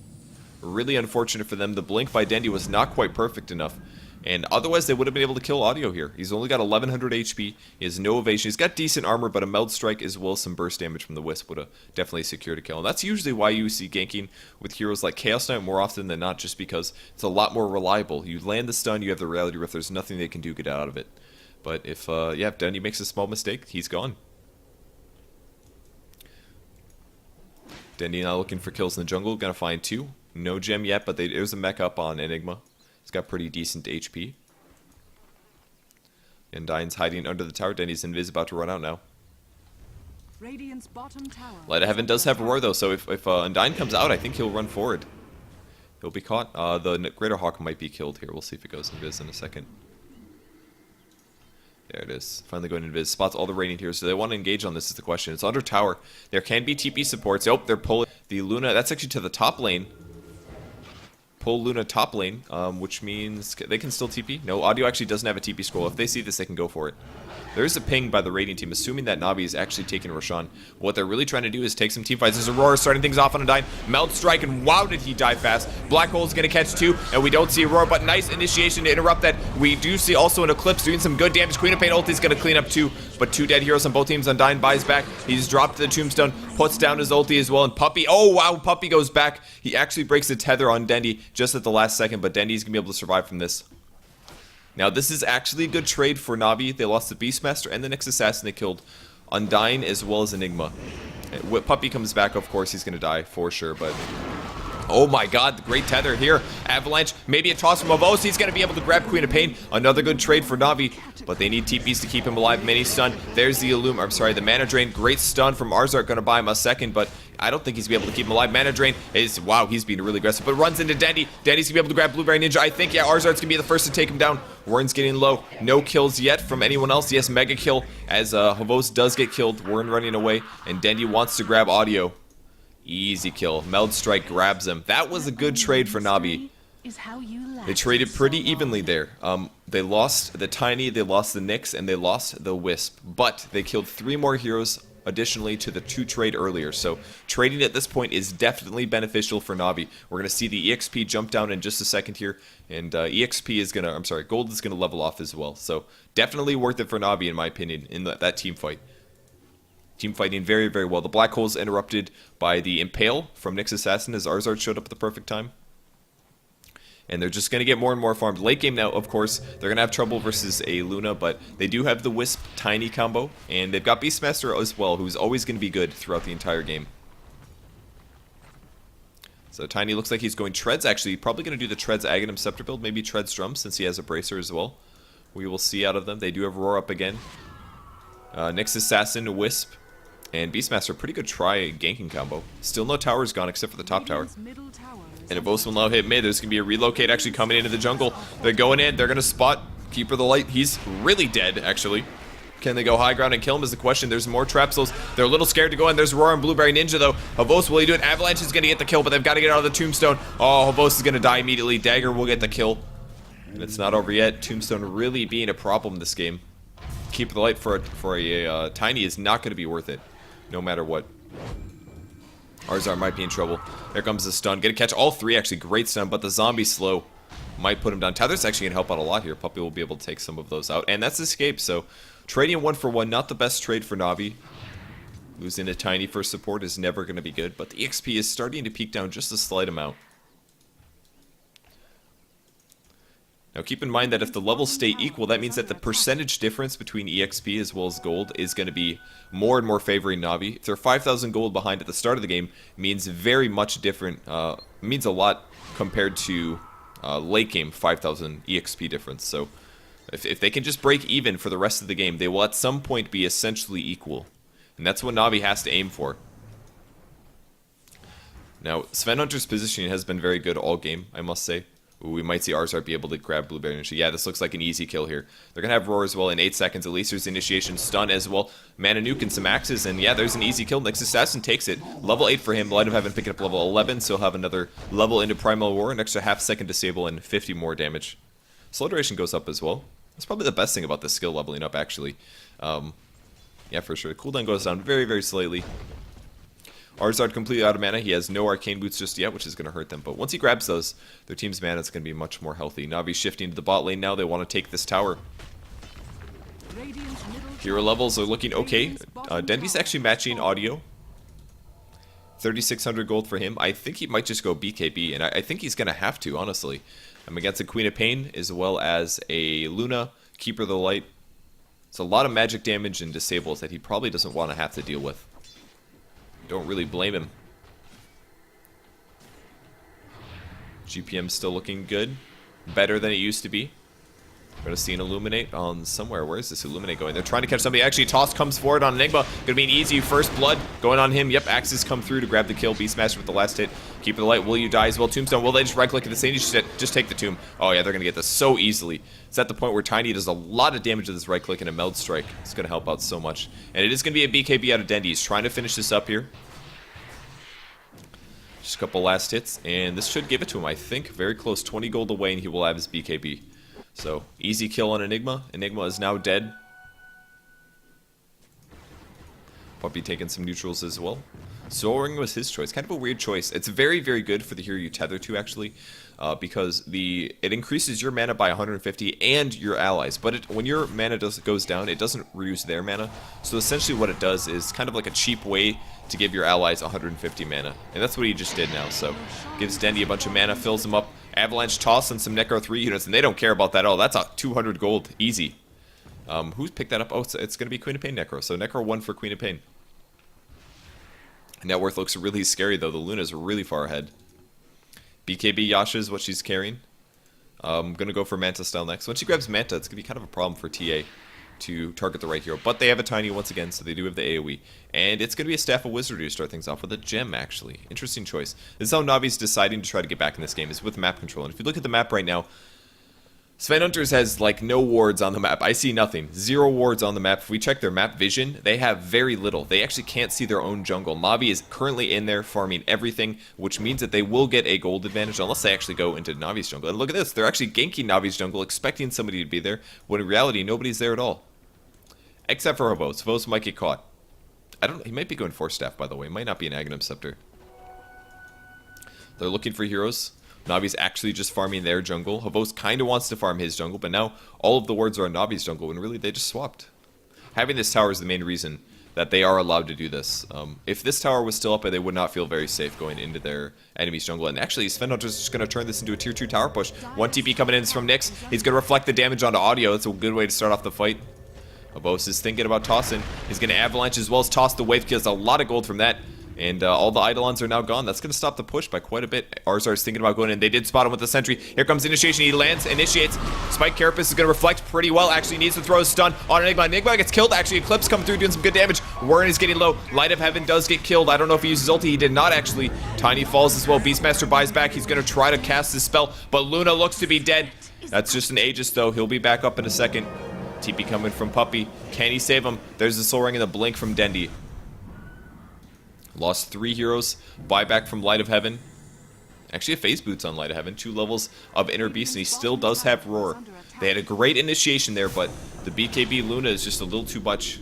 Really unfortunate for them. The blink by Dendi was not quite perfect enough. And otherwise, they would have been able to kill Audio here. He's only got 1100 HP. He has no evasion. He's got decent armor, but a meld strike as well as some burst damage from the Wisp would have definitely secured a kill. And that's usually why you see ganking with heroes like Chaos Knight more often than not, just because it's a lot more reliable. You land the stun, you have the Reality Rift, there's nothing they can do to get out of it. But if Dendi makes a small mistake, he's gone. Dendi now looking for kills in the jungle. Gonna find 2. No gem yet, but there's a mech up on Enigma. He's got pretty decent HP. Undyne's hiding under the tower. Dendi's invis about to run out now. Radiant's bottom tower. Light of Heaven does have a roar though, so if Undyne comes out, I think he'll run forward. He'll be caught. The Greater Hawk might be killed here. We'll see if it goes invis in a second. There it is. Finally going invis. Spots all the Radiant here, so they want to engage on this is the question. It's under tower. There can be TP supports. Oh, they're pulling the Luna. That's actually to the top lane. Pull Luna top lane, which means they can still TP. No, Audio actually doesn't have a TP scroll. If they see this, they can go for it. There's a ping by the Radiant team, assuming that Navi is actually taking Roshan. What they're really trying to do is take some team fights. There's Aurora starting things off on Undyne. Meld Strike, and wow, did he die fast. Black Hole's going to catch 2, and we don't see Aurora, but nice initiation to interrupt that. We do see also an Eclipse doing some good damage. Queen of Pain ulti is going to clean up 2, but 2 dead heroes on both teams. Undyne buys back. He's dropped the Tombstone, puts down his ulti as well, and Puppey, oh wow, Puppey goes back. He actually breaks the tether on Dendi just at the last second, but Dendi's going to be able to survive from this. Now, this is actually a good trade for Navi. They lost the Beastmaster and the Nyx Assassin. They killed Undyne as well as Enigma. When Puppey comes back, of course, he's going to die for sure, but... Oh my god, the great tether here. Avalanche, maybe a toss from Avos. He's going to be able to grab Queen of Pain. Another good trade for Navi, but they need TPs to keep him alive. Mini stun. There's the the Mana Drain. Great stun from Arzart. Going to buy him a second, but I don't think he's going to be able to keep him alive. Mana Drain is, wow, he's being really aggressive, but runs into Dendi. Dendi's going to be able to grab Blueberry Ninja. I think, yeah, Arzart's going to be the first to take him down. Warren's getting low. No kills yet from anyone else. Yes, mega kill as Havos does get killed. Warren running away, and Dendi wants to grab Audio. Easy kill. Meld Strike grabs him. That was a good trade for Navi. They traded pretty evenly there. They lost the Tiny, they lost the Nyx, and they lost the Wisp. But they killed 3 more heroes additionally to the 2 trade earlier. So trading at this point is definitely beneficial for Navi. We're going to see the EXP jump down in just a second here. And EXP is going to, Gold is going to level off as well. So definitely worth it for Navi in my opinion in that team fight. Team fighting very, very well. The Black Hole's interrupted by the Impale from Nyx Assassin as Arzart showed up at the perfect time. And they're just going to get more and more farmed. Late game now, of course, they're going to have trouble versus a Luna, but they do have the Wisp Tiny combo, and they've got Beastmaster as well, who's always going to be good throughout the entire game. So Tiny looks like he's going Treads, actually. Probably going to do the Treads Aghanim Scepter build, maybe Treads Drum, since he has a Bracer as well. We will see out of them. They do have Roar up again. Nyx Assassin, Wisp, and Beastmaster, pretty good try ganking combo. Still no towers gone except for the top tower. And if Vos will now hit mid, there's going to be a relocate actually coming into the jungle. They're going in, they're going to spot Keeper of the Light. He's really dead, actually. Can they go high ground and kill him is the question. There's more traps. They're a little scared to go in. There's Roar and Blueberry Ninja, though. Havos, will he do it? Avalanche is going to get the kill, but they've got to get out of the Tombstone. Oh, Havos is going to die immediately. Dagger will get the kill. And it's not over yet. Tombstone really being a problem this game. Keep the Light for a Tiny is not going to be worth it, no matter what. Arzar might be in trouble. There comes the stun. Gonna catch all 3, actually. Great stun, but the zombie slow might put him down. Tether's actually gonna help out a lot here. Puppey will be able to take some of those out. And that's escape, so trading 1 for 1, not the best trade for Navi. Losing a Tiny for support is never gonna be good, but the XP is starting to peak down just a slight amount. Now keep in mind that if the levels stay equal, that means that the percentage difference between EXP as well as gold is going to be more and more favoring Navi. If they're 5,000 gold behind at the start of the game, means very much different, means a lot compared to late game 5,000 EXP difference. So if they can just break even for the rest of the game, they will at some point be essentially equal. And that's what Navi has to aim for. Now, Svenhunterz positioning has been very good all game, I must say. We might see Arzart be able to grab Blueberry Ninja. Yeah, this looks like an easy kill here. They're going to have Roar as well in 8 seconds. At least there's initiation stun as well. Mana Nuke and some axes, and yeah, there's an easy kill. Nyx Assassin takes it. Level 8 for him. Light of Heaven picking up level 11, so he'll have another level into Primal War, an extra half-second disable, and 50 more damage. Slow duration goes up as well. That's probably the best thing about this skill leveling up, actually. Yeah, for sure. Cooldown goes down very, very slightly. Arzard completely out of mana. He has no arcane boots just yet, which is going to hurt them. But once he grabs those, their team's mana is going to be much more healthy. Navi's shifting to the bot lane now. They want to take this tower. Hero levels are looking okay. Dendi's actually matching Audio. 3,600 gold for him. I think he might just go BKB, and I think he's going to have to, honestly. I'm against a Queen of Pain, as well as a Luna, Keeper of the Light. It's a lot of magic damage and disables that he probably doesn't want to have to deal with. Don't really blame him. GPM still looking good. Better than it used to be. We're going to see an Illuminate on somewhere. Where is this Illuminate going? They're trying to catch somebody. Actually, Toss comes forward on Enigma. Going to be an easy first blood going on him. Yep, Axes come through to grab the kill. Beastmaster with the last hit. Keep the light. Will you die as well? Tombstone. Will they just right-click at the same? Just take the tomb. Oh, yeah, they're going to get this so easily. It's at the point where Tiny does a lot of damage with this right-click and a Meld Strike. It's going to help out so much. And it is going to be a BKB out of Dendi. He's trying to finish this up here. Just a couple last hits, and this should give it to him, I think. Very close, 20 gold away, and he will have his BKB. So, easy kill on Enigma. Enigma is now dead. Puppy taking some neutrals as well. Soul Ring was his choice. Kind of a weird choice. It's very, very good for the hero you tether to, actually. Because it increases your mana by 150 and your allies. But when your mana goes down, it doesn't reduce their mana. So essentially what it does is kind of like a cheap way to give your allies 150 mana. And that's what he just did now. So gives Dendi a bunch of mana, fills him up. Avalanche Toss and some Necro 3 units, and they don't care about that at all. That's a 200 gold, easy. Who's picked that up? Oh, it's going to be Queen of Pain Necro. So Necro 1 for Queen of Pain. Net worth looks really scary, though. The Luna's really far ahead. BKB Yasha is what she's carrying. I'm going to go for Manta style next. Once she grabs Manta, it's going to be kind of a problem for TA to target the right hero. But they have a Tiny once again, so they do have the AoE. And it's going to be a Staff of Wizardry to start things off with a gem, actually. Interesting choice. This is how Navi's deciding to try to get back in this game, is with map control. And if you look at the map right now, Svenhunterz has, like, no wards on the map. I see nothing. 0 wards on the map. If we check their map vision, they have very little. They actually can't see their own jungle. Navi is currently in there farming everything, which means that they will get a gold advantage unless they actually go into Navi's jungle. And look at this. They're actually ganking Navi's jungle, expecting somebody to be there, when in reality, nobody's there at all. Except for Vods. Vods might get caught. I don't know. He might be going Force Staff, by the way. It might not be an Aghanim Scepter. They're looking for heroes. Navi's actually just farming their jungle. Havos kind of wants to farm his jungle, but now all of the wards are on Navi's jungle, and really they just swapped. Having this tower is the main reason that they are allowed to do this. If this tower was still up, they would not feel very safe going into their enemy's jungle. And actually, Svenhunterz is just going to turn this into a tier 2 tower push. 1 TP coming in is from Nyx. He's going to reflect the damage onto audio. It's a good way to start off the fight. Havos is thinking about tossing. He's going to avalanche as well as toss the wave, kills a lot of gold from that. And all the Eidolons are now gone. That's going to stop the push by quite a bit. Arzar is thinking about going in. They did spot him with the sentry. Here comes Initiation. He lands, initiates. Spike Carapace is going to reflect pretty well. Actually needs to throw a stun on Enigma. Enigma gets killed. Actually, Eclipse come through doing some good damage. Warren is getting low. Light of Heaven does get killed. I don't know if he uses ulti. He did not actually. Tiny falls as well. Beastmaster buys back. He's going to try to cast his spell, but Luna looks to be dead. That's just an Aegis, though. He'll be back up in a second. TP coming from Puppy. Can he save him? There's the Soul Ring and the Blink from Dendi. Lost 3 heroes. Buyback from Light of Heaven. Actually, a Phase Boots on Light of Heaven. 2 levels of Inner Beast, and he still does have Roar. They had a great initiation there, but the BKB Luna is just a little too much.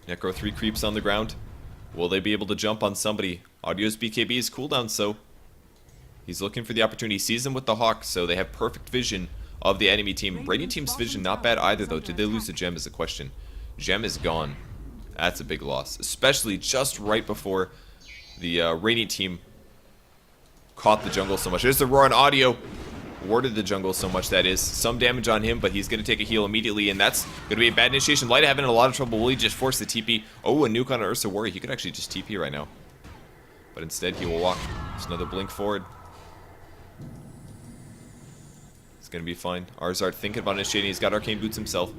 Necro 3 creeps on the ground. Will they be able to jump on somebody? Audio's BKB is cooldown, so he's looking for the opportunity. He sees them with the Hawk, so they have perfect vision of the enemy team. Radiant team's vision not bad either, though. Did they lose the gem is the question. Gem is gone. That's a big loss, especially just right before the Radiant team caught the jungle so much. There's the Roar on audio. Warded the jungle so much, that is. Some damage on him, but he's going to take a heal immediately, and that's going to be a bad initiation. Light of Heaven in a lot of trouble. Will he just force the TP? Oh, a nuke on Ursa Warrior. He could actually just TP right now. But instead, he will walk. Just another blink forward. It's going to be fine. Arzard thinking about initiating. He's got Arcane Boots himself.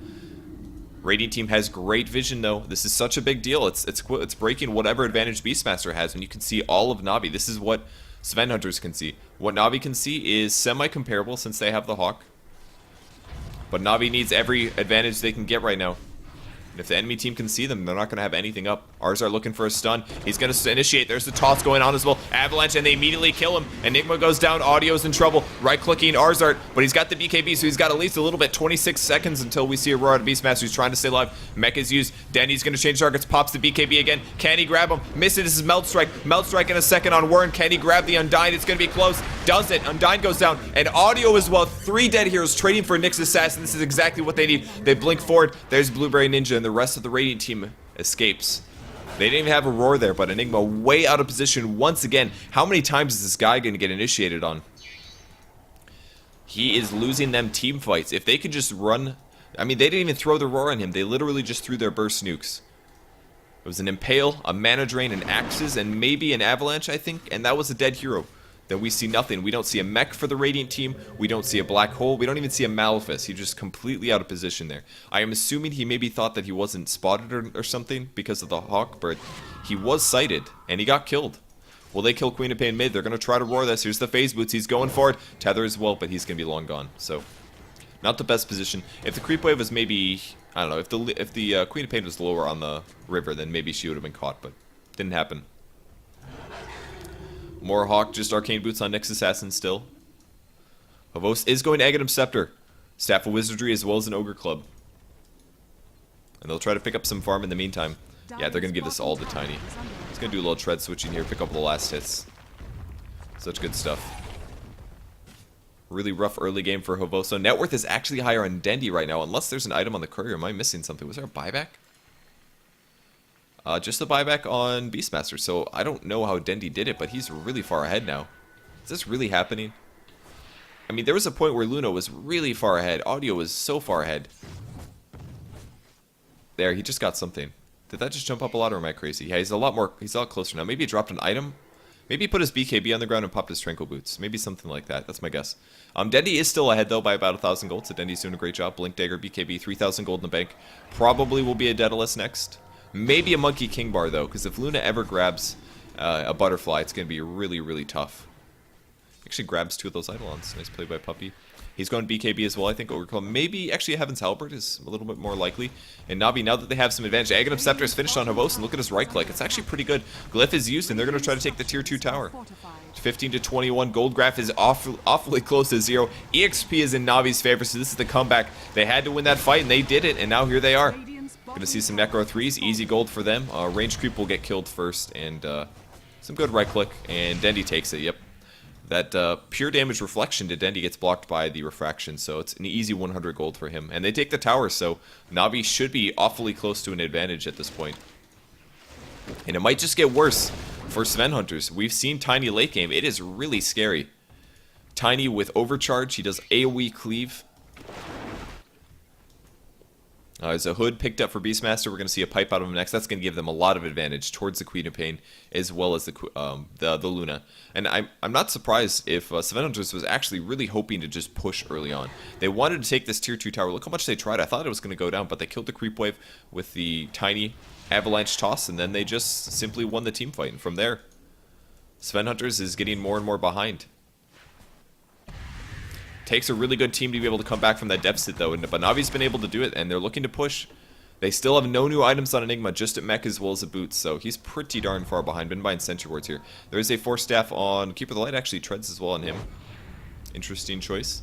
Radiant team has great vision, though. This is such a big deal. It's breaking whatever advantage Beastmaster has when you can see all of Navi. This is what Svenhunterz can see. What Navi can see is semi-comparable since they have the Hawk. But Navi needs every advantage they can get right now. And if the enemy team can see them, they're not going to have anything up. Arzar looking for a stun. He's going to initiate. There's the toss going on as well. Avalanche, and they immediately kill him. Enigma goes down. Audio's in trouble. Right-clicking Arzar, but he's got the BKB, so he's got at least a little bit. 26 seconds until we see a Roar out of Beastmaster. He's trying to stay alive. Mech is used. Dendi's going to change targets. Pops the BKB again. Can he grab him? Miss it. This is Meld Strike. Meld Strike in a second on Warren. Can he grab the Undyne? It's going to be close. Does it. Undyne goes down. And Audio as well. 3 dead heroes trading for Nyx Assassin. This is exactly what they need. They blink forward. There's Blueberry Ninja, and the rest of the Radiant team escapes. They didn't even have a Roar there, but Enigma way out of position once again. How many times is this guy going to get initiated on? He is losing them team fights. If they could just run... I mean, they didn't even throw the Roar on him. They literally just threw their burst nukes. It was an Impale, a Mana Drain, an Axes, and maybe an Avalanche, I think. And that was a dead hero. Then we see nothing. We don't see a mech for the Radiant team. We don't see a Black Hole. We don't even see a Malefice. He's just completely out of position there. I am assuming he maybe thought that he wasn't spotted or something because of the Hawk, but he was sighted, and he got killed. Will they kill Queen of Pain mid? They're going to try to roar this. Here's the Phase Boots. He's going for it. Tether as well, but he's going to be long gone. So, not the best position. If the Creep Wave was maybe... I don't know, if the Queen of Pain was lower on the river, then maybe she would have been caught, but didn't happen. More Hawk, just Arcane Boots on Nyx Assassin still. Havos is going to Aghanim Scepter. Staff of Wizardry as well as an Ogre Club. And they'll try to pick up some farm in the meantime. Yeah, they're going to give this all to Tiny. He's going to do a little tread switching here, pick up the last hits. Such good stuff. Really rough early game for Havoso. Net worth is actually higher on Dendi right now, unless there's an item on the courier. Am I missing something? Was there a buyback? Just a buyback on Beastmaster, so I don't know how Dendi did it, but he's really far ahead now. Is this really happening? I mean, there was a point where Luna was really far ahead. Audio was so far ahead. There, he just got something. Did that just jump up a lot, or am I crazy? Yeah, he's a lot closer now. Maybe he dropped an item. Maybe he put his BKB on the ground and popped his Tranquil Boots. Maybe something like that. That's my guess. Dendi is still ahead, though, by about 1,000 gold, so Dendi's doing a great job. Blink Dagger, BKB, 3,000 gold in the bank. Probably will be a Daedalus next. Maybe a Monkey King Bar, though, because if Luna ever grabs a Butterfly, it's going to be really, really tough. Actually grabs 2 of those Eidolons. Nice play by Puppy. He's going BKB as well, I think. Ogre Club. Maybe actually Heaven's Halberd is a little bit more likely. And Navi, now that they have some advantage, Aghanim Scepter is finished on Havos, and look at his right click. It's actually pretty good. Glyph is used, and they're going to try to take the tier 2 tower. 15 to 21. Gold graph is awfully close to 0. EXP is in Navi's favor, so this is the comeback. They had to win that fight, and they did it, and now here they are. Going to see some Necro 3s. Easy gold for them. Range Creep will get killed first, and some good right click, and Dendi takes it. Yep. That pure damage reflection to Dendi gets blocked by the refraction, so it's an easy 100 gold for him. And they take the tower, so Navi should be awfully close to an advantage at this point. And it might just get worse for Svenhunterz. We've seen Tiny late game. It is really scary. Tiny with overcharge. He does AoE cleave. There's a hood picked up for Beastmaster. We're going to see a pipe out of him next. That's going to give them a lot of advantage towards the Queen of Pain as well as the Luna. And I'm not surprised if Svenhunterz was actually really hoping to just push early on. They wanted to take this tier 2 tower. Look how much they tried. I thought it was going to go down, but they killed the creep wave with the tiny avalanche toss, and then they just simply won the team fight. And from there, Svenhunterz is getting more and more behind. Takes a really good team to be able to come back from that deficit, though, but Navi's been able to do it, and they're looking to push. They still have no new items on Enigma, just at mech as well as at boots, so he's pretty darn far behind. Been buying Sentry Wards here. There is a Force Staff on Keeper of the Light, actually treads as well on him. Interesting choice.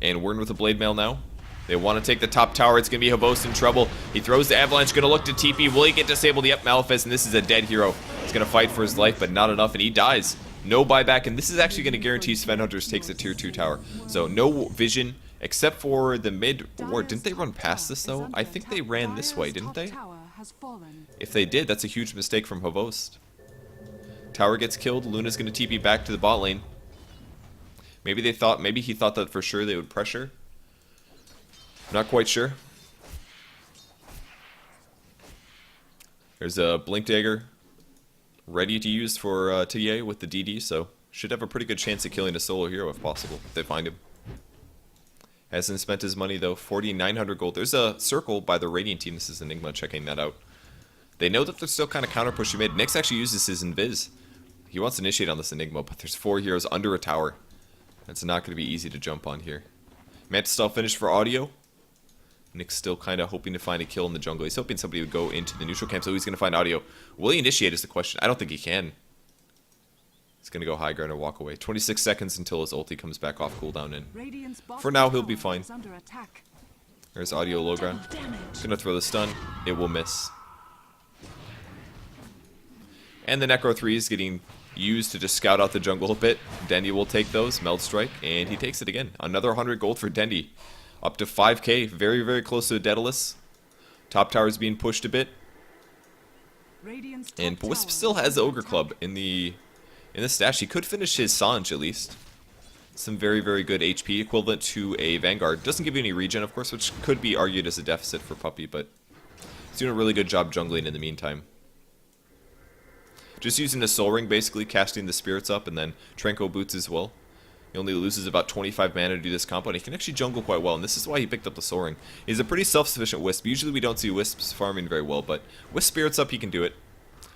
And Wern with a Blade Mail now. They want to take the top tower. It's going to be Havos in trouble. He throws the Avalanche, going to look to TP. Will he get disabled? Yep, Malefice, and this is a dead hero. He's going to fight for his life, but not enough, and he dies. No buyback, and this is actually going to guarantee Svenhunterz takes a tier 2 tower. So no vision, except for the mid ward. Didn't they run past this, though? I think they ran this way, didn't they? If they did, that's a huge mistake from Havost. Tower gets killed. Luna's going to TP back to the bot lane. Maybe he thought that for sure they would pressure. Not quite sure. There's a Blink Dagger ready to use for TA with the DD, so should have a pretty good chance of killing a solo hero if possible, if they find him. Hasn't spent his money, though. 4,900 gold. There's a circle by the Radiant team. This is Enigma checking that out. They know that they're still kind of counter-pushing mid. Nyx actually uses his Invis. He wants to initiate on this Enigma, but there's 4 heroes under a tower. That's not going to be easy to jump on here. Mantis stall finished for Audio. Nyx still kind of hoping to find a kill in the jungle. He's hoping somebody would go into the neutral camp, so he's going to find Audio. Will he initiate is the question. I don't think he can. He's going to go high ground and walk away. 26 seconds until his ulti comes back off cooldown, and for now, he'll be fine. There's Audio low ground. He's going to throw the stun. It will miss. And the Necro 3 is getting used to just scout out the jungle a bit. Dendi will take those. Meld Strike, and he takes it again. Another 100 gold for Dendi. Up to 5k, very, very close to Daedalus. Top tower is being pushed a bit. And Wisp still has the Ogre Club in the stash. He could finish his Sanj at least. Some very, very good HP, equivalent to a Vanguard. Doesn't give you any regen, of course, which could be argued as a deficit for Puppy, but He's doing a really good job jungling in the meantime. Just using the Soul Ring, basically, casting the spirits up, and then Tranquil Boots as well. He only loses about 25 mana to do this combo, and he can actually jungle quite well, and this is why he picked up the Soul Ring. He's a pretty self-sufficient Wisp. Usually we don't see Wisps farming very well, but with spirits up, he can do it.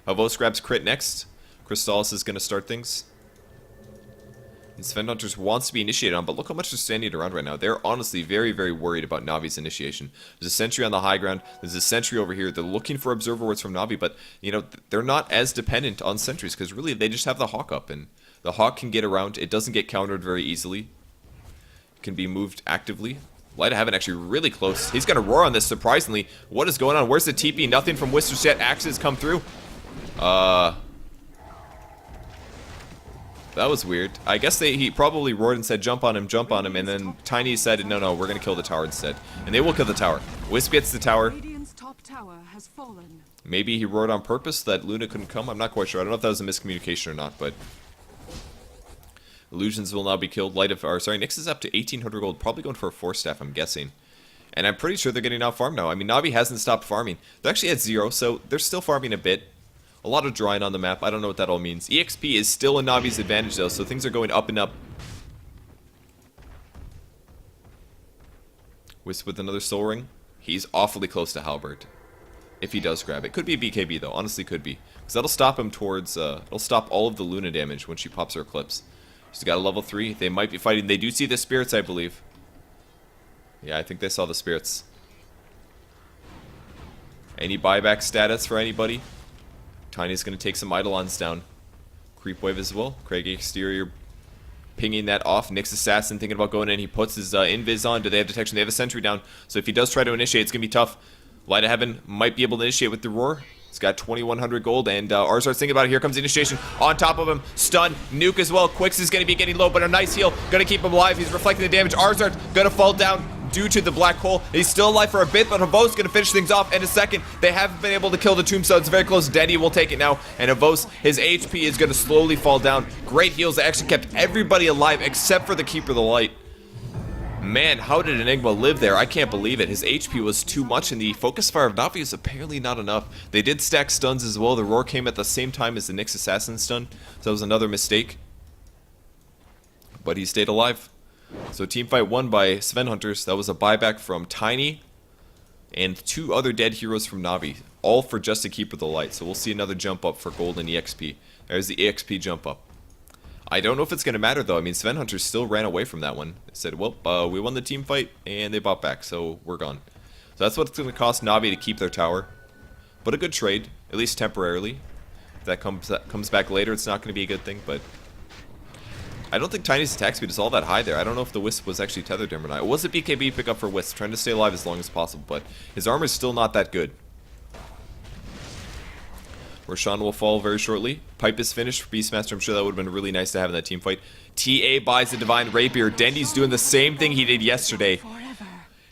Havos grabs crit next. Crystallis is going to start things. And Svenhunterz wants to be initiated on, but look how much they're standing around right now. They're honestly very, very worried about Navi's initiation. There's a sentry on the high ground. There's a sentry over here. They're looking for observer wards from Navi, but, you know, they're not as dependent on sentries, because really they just have the Hawk up, and the Hawk can get around. It doesn't get countered very easily. It can be moved actively. Light of Heaven actually really close. He's going to roar on this, surprisingly. What is going on? Where's the TP? Nothing from Wisps yet. Axes come through. That was weird. I guess he probably roared and said jump on him, and then Tiny said no, we're gonna kill the tower instead. And they will kill the tower. Wisp gets the tower. Radiant's top tower has fallen. Maybe he roared on purpose that Luna couldn't come. I'm not quite sure. I don't know if that was a miscommunication or not, but Illusions will now be killed. Nyx is up to 1800 gold, probably going for a 4-staff, I'm guessing. And I'm pretty sure they're getting out farm now. I mean, Navi hasn't stopped farming. They're actually at 0, so they're still farming a bit. A lot of drawing on the map. I don't know what that all means. EXP is still in Navi's advantage, though, so things are going up and up. Wisp with another Soul Ring. He's awfully close to Halberd. If he does grab it. Could be a BKB, though. Honestly, could be. Because that'll stop him towards... it'll stop all of the Luna damage when she pops her Eclipse. She's got a level 3. They might be fighting. They do see the spirits, I believe. Yeah, I think they saw the spirits. Any buyback status for anybody? Tiny's going to take some Eidolons down. Creep Wave as well. Craig Exterior pinging that off. Nyx Assassin thinking about going in. He puts his Invis on. Do they have detection? They have a sentry down. So if he does try to initiate, it's going to be tough. Light of Heaven might be able to initiate with the Roar. He's got 2100 gold, and Arzar's thinking about it. Here comes the initiation. On top of him. Stun. Nuke as well. Quicks is going to be getting low, but a nice heal. Going to keep him alive. He's reflecting the damage. Arzar's going to fall down due to the black hole. He's still alive for a bit, but Havos going to finish things off in a second. They haven't been able to kill the Tombstone. It's very close. Dendi will take it now, and Havos, his HP is going to slowly fall down. Great heals that actually kept everybody alive except for the Keeper of the Light. Man, how did Enigma live there? I can't believe it. His HP was too much, and the Focus Fire of Navi is apparently not enough. They did stack stuns as well. The Roar came at the same time as the Nyx Assassin stun, so that was another mistake. But he stayed alive. So team fight won by Svenhunterz. That was a buyback from Tiny and 2 other dead heroes from Navi, all for just to Keeper the Light. So we'll see another jump up for gold and EXP. There's the EXP jump up. I don't know if it's going to matter, though. I mean, Svenhunterz still ran away from that one. They said, well, we won the team fight, and they bought back, so we're gone. So that's what it's going to cost Navi to keep their tower. But a good trade, at least temporarily. If that comes back later, it's not going to be a good thing, but I don't think Tiny's attack speed is all that high there. I don't know if the Wisp was actually tethered to him or not. It was a BKB pickup for Wisp, trying to stay alive as long as possible, but his armor is still not that good. Roshan will fall very shortly. Pipe is finished for Beastmaster. I'm sure that would have been really nice to have in that team fight. TA buys the Divine Rapier. Dendi's doing the same thing he did yesterday.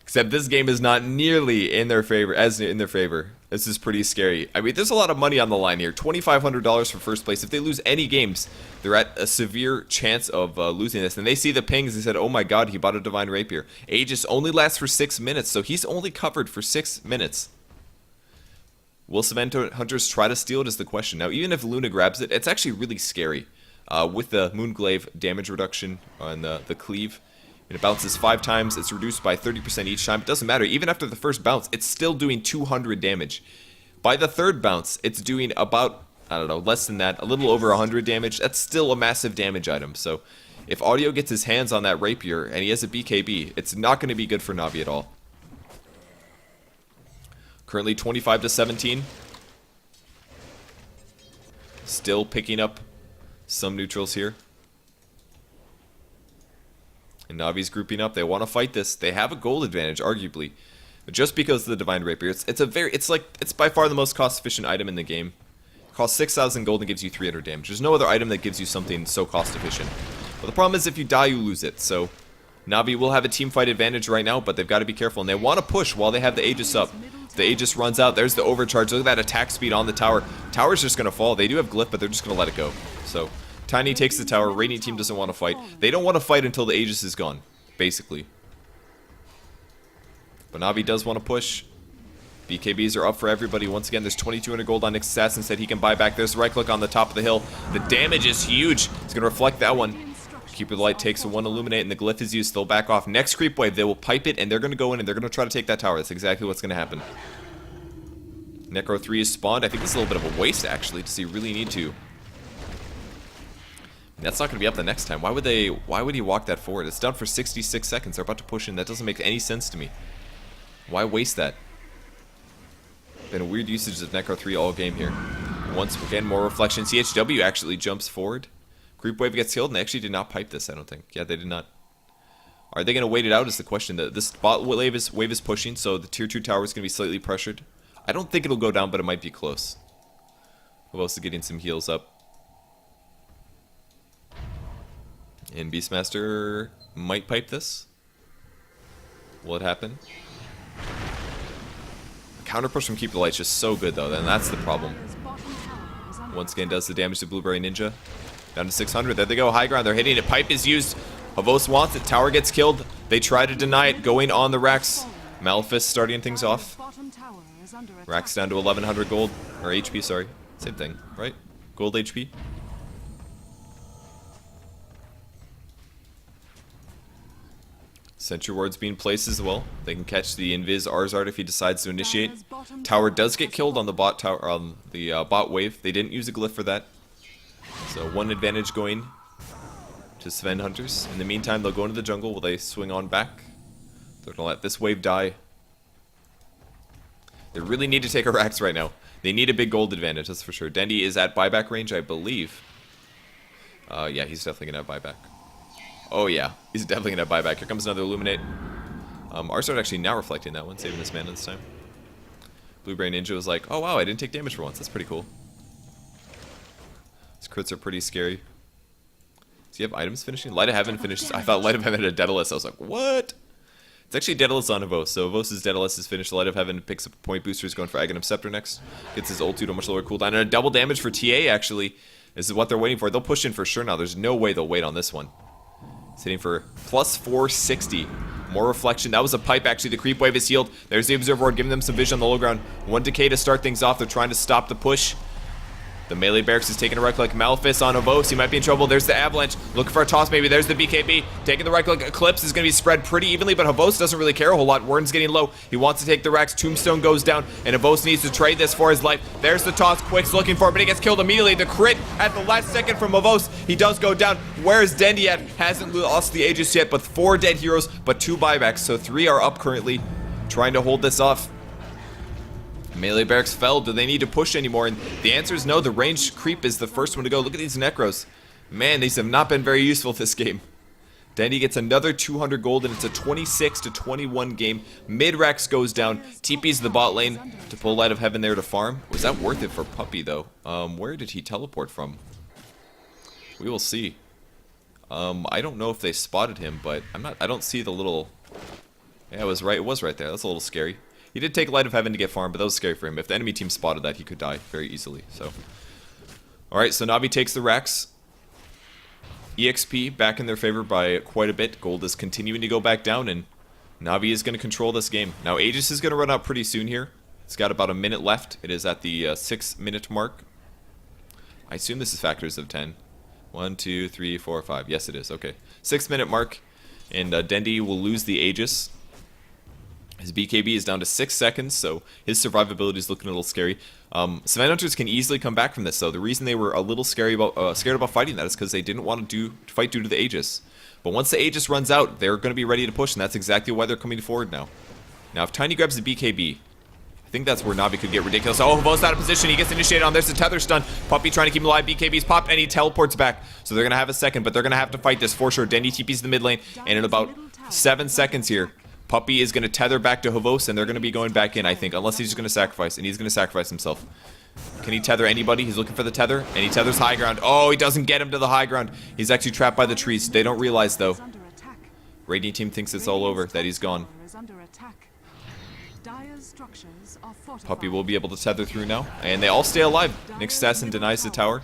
Except this game is not nearly in their favor, This is pretty scary. I mean, there's a lot of money on the line here. $2,500 for first place. If they lose any games, they're at a severe chance of losing this. And they see the pings and said, oh my god, he bought a Divine Rapier. Aegis only lasts for 6 minutes, so he's only covered for 6 minutes. Will Svenhunterz try to steal it is the question. Now, even if Luna grabs it, it's actually really scary. With the Moonglaive damage reduction on the cleave, it bounces 5 times. It's reduced by 30% each time. It doesn't matter. Even after the first bounce, it's still doing 200 damage. By the third bounce, it's doing about, I don't know, less than that, a little over 100 damage. That's still a massive damage item. So if Audio gets his hands on that rapier and he has a BKB, it's not going to be good for Navi at all. Currently 25-17. Still picking up some neutrals here. And Navi's grouping up. They want to fight this. They have a gold advantage, arguably. But just because of the Divine Rapier, it's by far the most cost-efficient item in the game. It costs 6,000 gold and gives you 300 damage. There's no other item that gives you something so cost-efficient. But the problem is if you die, you lose it. So Navi will have a team fight advantage right now, but they've got to be careful. And they want to push while they have the Aegis up. The Aegis runs out. There's the overcharge. Look at that attack speed on the tower. Tower's just going to fall. They do have Glyph, but they're just going to let it go. So Tiny takes the tower. Radiant team doesn't want to fight. They don't want to fight until the Aegis is gone, basically. But Navi does want to push. BKBs are up for everybody. Once again, there's 2,200 gold on Nick's Assassin. Said he can buy back. There's the right click on the top of the hill. The damage is huge. He's going to reflect that one. Keeper of the Light takes one Illuminate, and the glyph is used. They'll back off. Next creep wave, they will pipe it, and they're going to go in, and they're going to try to take that tower. That's exactly what's going to happen. Necro 3 is spawned. I think it's a little bit of a waste, actually. Does he really need to? That's not going to be up the next time. Why would he walk that forward? It's done for 66 seconds. They're about to push in. That doesn't make any sense to me. Why waste that? Been a weird usage of Necro 3 all game here. Once again, more reflection. CHW actually jumps forward. Creep wave gets killed, and they actually did not pipe this, I don't think. Yeah, they did not. Are they going to wait it out is the question. This bot wave is pushing, so the tier 2 tower is going to be slightly pressured. I don't think it'll go down, but it might be close. Who else is getting some heals up? And Beastmaster might pipe this. Will it happen? Counter push from Keep the Light is just so good, though, and that's the problem. Once again, does the damage to Blueberry Ninja. Down to 600. There they go. High ground. They're hitting it. Pipe is used. Havos wants it. Tower gets killed. They try to deny it. Going on the Rax. Malphus starting things off. Rax down to 1,100 gold. Or HP, sorry. Same thing, right? Gold HP. Sentry wards being placed as well. They can catch the Invis Arzard if he decides to initiate. Tower does get killed on the bot tower, on the bot wave. They didn't use a glyph for that. So one advantage going to Svenhunterz. In the meantime, they'll go into the jungle. Will they swing on back? They're going to let this wave die. They really need to take a Rax right now. They need a big gold advantage, that's for sure. Dendi is at buyback range, I believe. Yeah, he's definitely going to have buyback. Oh yeah, he's definitely going to have buyback. Here comes another Illuminate. Arzard actually now reflecting that one, saving his mana this time. Blueberry Ninja was like, oh wow, I didn't take damage for once. That's pretty cool. His crits are pretty scary. Does he have items finishing? Light of Heaven finished. I thought Light of Heaven had a Daedalus. I was like, what? It's actually Daedalus on Havos. So Havos' Daedalus is finished. Light of Heaven picks up a point booster. He's going for Aghanim Scepter next. Gets his ult to a much lower cooldown. And a double damage for TA, actually. This is what they're waiting for. They'll push in for sure now. There's no way they'll wait on this one. It's hitting for plus 460. More reflection. That was a pipe, actually. The creep wave is healed. There's the Observer Ward giving them some vision on the low ground. One decay to start things off. They're trying to stop the push. The melee barracks is taking a right click. Malphus on Havos. He might be in trouble. There's the Avalanche. Looking for a toss, maybe. There's the BKB. Taking the right click. Eclipse is going to be spread pretty evenly, but Havos doesn't really care a whole lot. Wern's getting low. He wants to take the Rax. Tombstone goes down, and Havos needs to trade this for his life. There's the toss. Quick's looking for it, but he gets killed immediately. The crit at the last second from Havos. He does go down. Where's Dendi at? Hasn't lost the Aegis yet, but 4 dead heroes, but 2 buybacks. So 3 are up currently, trying to hold this off. Melee barracks fell. Do they need to push anymore? And the answer is no. The ranged creep is the first one to go. Look at these Necros. Man, these have not been very useful this game. Dendi gets another 200 gold, and it's a 26-21 game. Mid-Rax goes down. TP's the bot lane to pull Light of Heaven there to farm. Was that worth it for Puppy, though? Where did he teleport from? We will see. I don't know if they spotted him, but I don't see the little... Yeah, it was right there. That's a little scary. He did take Light of Heaven to get farmed, but that was scary for him. If the enemy team spotted that, he could die very easily. So, alright, so Navi takes the Rax. EXP back in their favor by quite a bit. Gold is continuing to go back down, and Navi is going to control this game. Now, Aegis is going to run out pretty soon here. It's got about a minute left. It is at the 6-minute mark. I assume this is factors of 10. 1, 2, 3, 4, 5. Yes, it is. Okay. 6-minute mark, and Dendi will lose the Aegis. His BKB is down to 6 seconds, so his survivability is looking a little scary. Svenhunterz can easily come back from this, though. The reason they were a little scared about fighting that is because they didn't want to fight due to the Aegis. But once the Aegis runs out, they're going to be ready to push, and that's exactly why they're coming forward now. Now, if Tiny grabs the BKB, I think that's where Navi could get ridiculous. Oh, Havos out of position. He gets initiated on. There's the tether stun. Puppy trying to keep him alive. BKB's popped, and he teleports back. So they're going to have a second, but they're going to have to fight this for sure. Dendi TP's the mid lane, and in about 7 seconds here, Puppy is going to tether back to Havos, and they're going to be going back in, I think, unless he's just going to sacrifice, and he's going to sacrifice himself. Can he tether anybody? He's looking for the tether, and he tethers high ground. Oh, he doesn't get him to the high ground. He's actually trapped by the trees. They don't realize, though. Radiant team thinks it's all over, that he's gone. Puppy will be able to tether through now, and they all stay alive. Nick's Assassin denies the tower,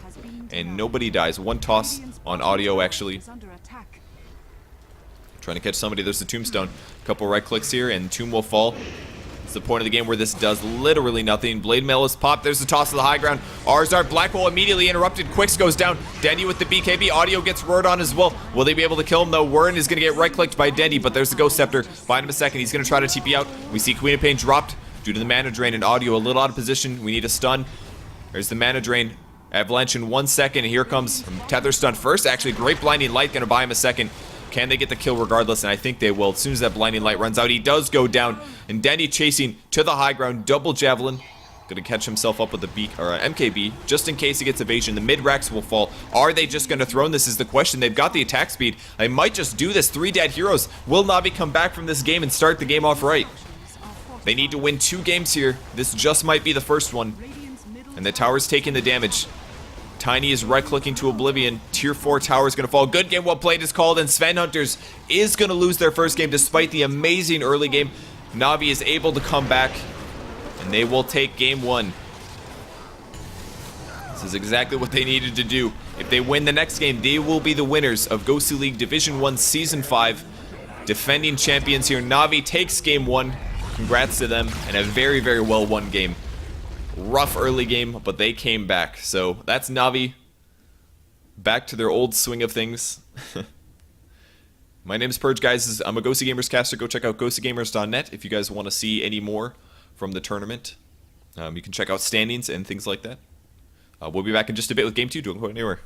and nobody dies. One toss on audio, actually. Trying to catch somebody. There's the Tombstone. A couple right clicks here, and Tomb will fall. It's the point of the game where this does literally nothing. Blade Mail is popped. There's the toss to the high ground. Arzard, Blackwall immediately interrupted. Quicks goes down. Dendi with the BKB. Audio gets roared on as well. Will they be able to kill him though? Wurin is going to get right-clicked by Dendi, but there's the Ghost Scepter. Find him a second. He's going to try to TP out. We see Queen of Pain dropped due to the mana drain, and Audio a little out of position. We need a stun. There's the mana drain. Avalanche in 1 second, and here comes Tether stun first. Actually, great blinding light, gonna buy him a second. Can they get the kill regardless? And I think they will. As soon as that blinding light runs out, he does go down. And Dendi chasing to the high ground, double javelin. Gonna catch himself up with a beak or an MKB, just in case he gets evasion. The mid racks will fall. Are they just gonna throw? This is the question. They've got the attack speed. They might just do this. 3 dead heroes. Will Navi come back from this game and start the game off right? They need to win 2 games here. This just might be the first one. And the tower's taking the damage. Tiny is right-clicking to Oblivion. Tier 4 tower is going to fall. Good game, well played is called, and Svenhunterz is going to lose their first game despite the amazing early game. Navi is able to come back, and they will take game 1. This is exactly what they needed to do. If they win the next game, they will be the winners of GosuLeague Division 1 Season 5. Defending champions here. Navi takes game 1. Congrats to them, and a very, very well-won game. Rough early game, but they came back. So that's Navi back to their old swing of things. My name is Purge, guys. I'm a GosuGamers caster. Go check out gosugamers.net if you guys want to see any more from the tournament. You can check out standings and things like that. We'll be back in just a bit with Game 2. Don't go anywhere.